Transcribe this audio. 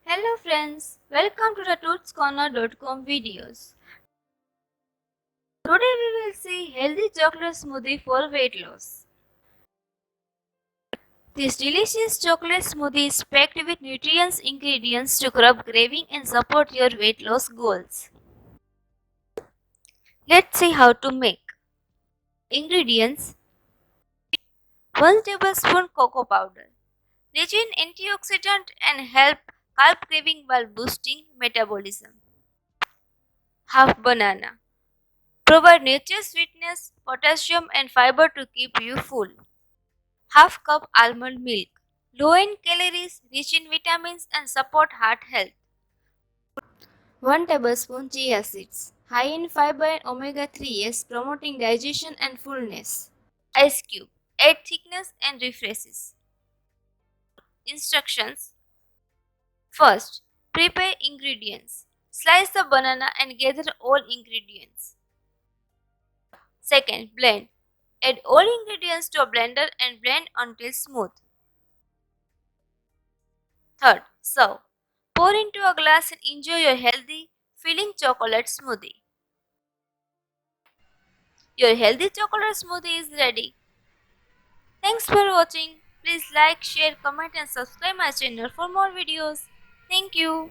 Hello friends, welcome to the tootscorner.com videos. Today we will see healthy chocolate smoothie for weight loss. This delicious chocolate smoothie is packed with nutritious ingredients to curb craving and support your weight loss goals. Let's see how to make. Ingredients: 1 tablespoon cocoa powder, rich in antioxidant and help curb craving while boosting metabolism. Half banana, provide natural sweetness, potassium and fiber to keep you full. Half cup almond milk, low in calories, rich in vitamins and support heart health. 1 tablespoon chia seeds, high in fiber and omega 3s, promoting digestion and fullness. Ice cube, add thickness and refreshes. Instructions: First, prepare ingredients. Slice the banana and gather all ingredients. Second, blend. Add all ingredients to a blender and blend until smooth. Third, serve. Pour into a glass and enjoy your healthy, filling chocolate smoothie. Your healthy chocolate smoothie is ready. Thanks for watching. Please like, share, comment and subscribe my channel for more videos. Thank you.